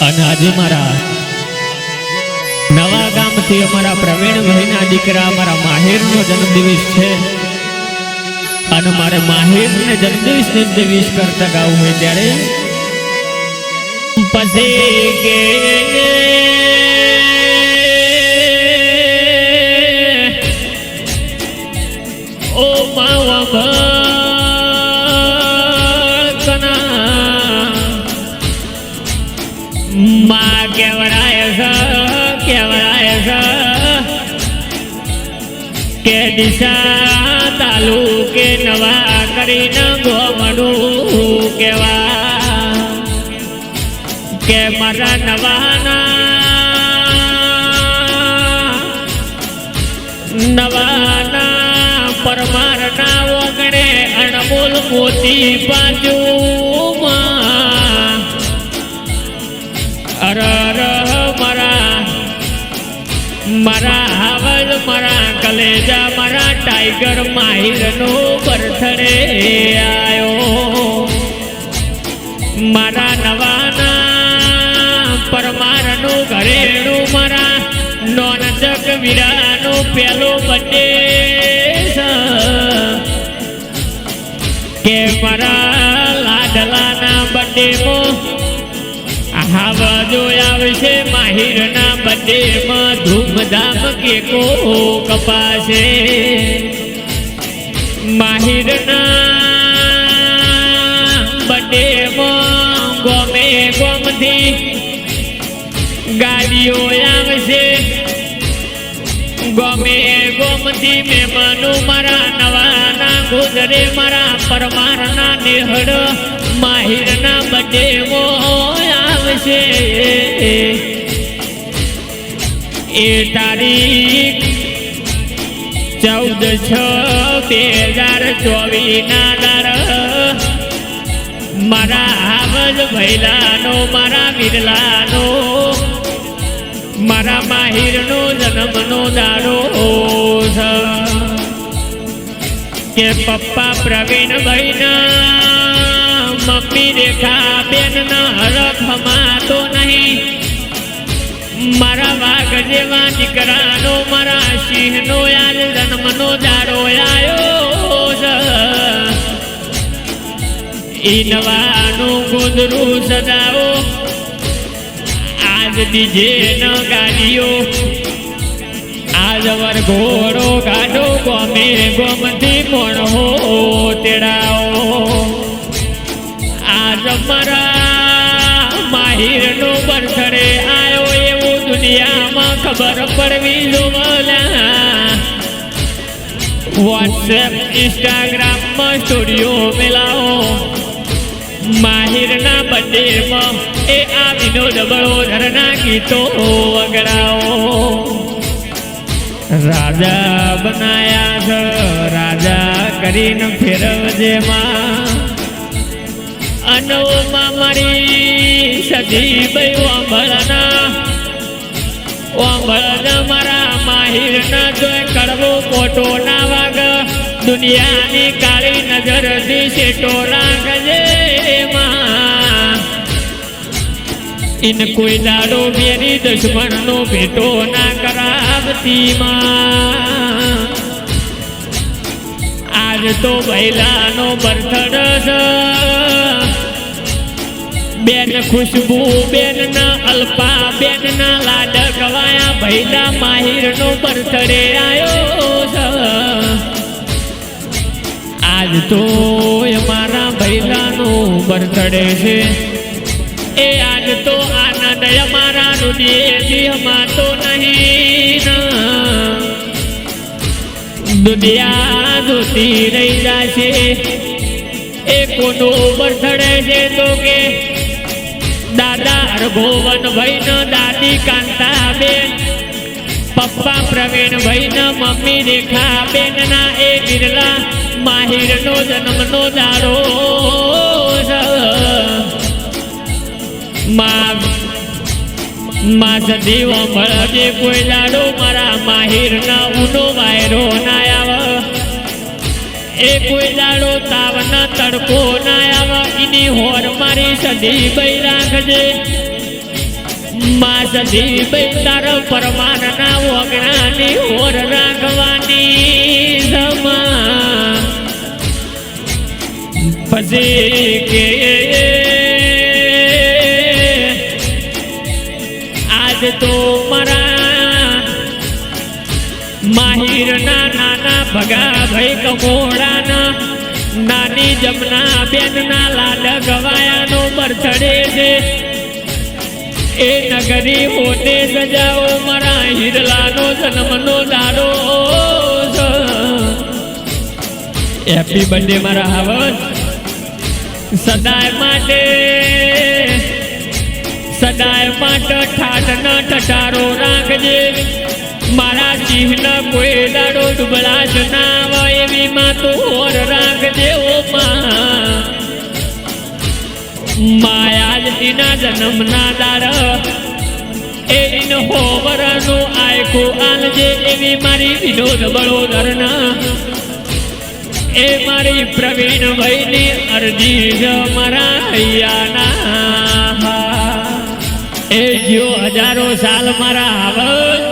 અને આજે મારા નવા ગામથી અમારા પ્રવીણભાઈના દીકરા અમારા માહિરનો જન્મદિવસ છે અને મારે માહિરને જન્મદિવસની વિશ કરતા ગાવું હોય ત્યારે પછી કે ઓ માવા માં કેવરાય કે દિશા તાલુકે નવા કરીને ગોમડું કેવા કે મારા નવાના પરમારના ઓગણે અણમોલ મોતી બાજુમાં મારા હાવલ મારા કલેજા મારા ટાઈગર માહિરનો બર્થડે આયો મારા નવાના પરમારનું ઘરેણું મારા નોનજગ વીરાનો પહેલો બર્થડે કે મારા લાડલાના બર્થડેમાં હાવા જોયા આવશે માહિરના બર્થડેમાં ધૂમધામ કેકો કપાશે માહિરના બર્થડેમાં ગોમે ગોમથી ગાડીઓ આવશે ગોમે ગોમથી મહેમાનો મારા નવાના ગુજરે મારા પરમારના નેહડ માહિરના બર્થડેમાં આવશે એ તારીખ 14/6/2024 ના દાર મારા હાવજ ભૈલાનો મારા વિરલાનો મારા માહિરનો જન્મનો દાડો કે પપ્પા પ્રવીણભાઈના મમ્મી રેખા બેનના હરખ હમાતો નહીં મારા વાઘ જેવા દીકરાનો મારા સિંહનો યાદ જન્મનો દાડો આવ્યો ઈ નવાનું ગુંદરું સજાવો આજ ડીજે ન ગાડીઓ આજ વરઘોડો ગાડો ગોમે ગોમથી મોણો તેડાવો આજ મારા માહિરનો બર્થડે આવ્યો એવું દુનિયામાં ખબર પડવી જોવલા વોટ્સએપ ઇન્સ્ટાગ્રામમાં સ્ટોરીઓ મેલાવો માહિરના બર્થડેમાં એ આ વિનોદ બળોધરના ગીતો વગડાવો રાજા બનાયા છે રાજા કરીને ફેરવજે માં અનોમાં મારી સદી ભાઈ વાંભળના મારા માહિરના જોઈ કડવો મોટો ના વાગ દુનિયાની કાળી નજરથી શેટો રાખજે માં ઇન કોઈ દાડો મેરી દુશ્મનનો ભેટો ના કરાવતી માં આજ તો ભૈલાનો બર્થડે બેન ખુશબુ બેન ના અલ્પા બેન ના લાડ ગવાયા ભૈલા માહિરનો બર્થડે આવ્યો આજ તો અમારા ભૈલાનો બર્થડે છે એ આજ તો આનંદ અમારા હૃદયથી હમાતો નહીં દુનિયા જોતી રહી જશે એ કોનો બર્થડે છે તો કે દાદા હરગોવનભાઈ ન દાદી કાંતાબેન પપ્પા પ્રવીણભાઈ ન મમ્મી રેખાબેન ના એ વિરલા માહિરનો જન્મનો દાડો માં સદીઓ મળજે કોઈ લાડો મારા માહિરના ઉનો વાયરો ના આવે એ કોઈ દાડો તાવના તડકો ના આવા એની હોર મારી સદી બઈ રાખજે માં સધી બેતાર પરમાનના વગણાની ઓર રાખવાની સમા પછી કે આજ તો મારા માહિરના નાના ભગા ભાઈ કમોડાના નાની જમના બેનના લાડ ગવાયાનો બર્થડે છે એ નગરી હોતે સજાઓ મારા હિરલાનો જન્મનો દાડો હેપી બર્થડે મારા હાવસ સદાય માટે ઠાઠ ન ઠઠારો રાખજે મારા સિંહ કોઈ દાડો ડુબળાશ ના આવે એવી માં તો ઓર રાખજે ઓ માયાજ એના જન્મના દાર એનો હોવરનો આયકો આલજે એવી મારી વિનોદ બળોદરના એ મારી પ્રવીણ ભાઈની અરજી છે મારા હૈયાના એ જો હજારો સાલ મારા આવત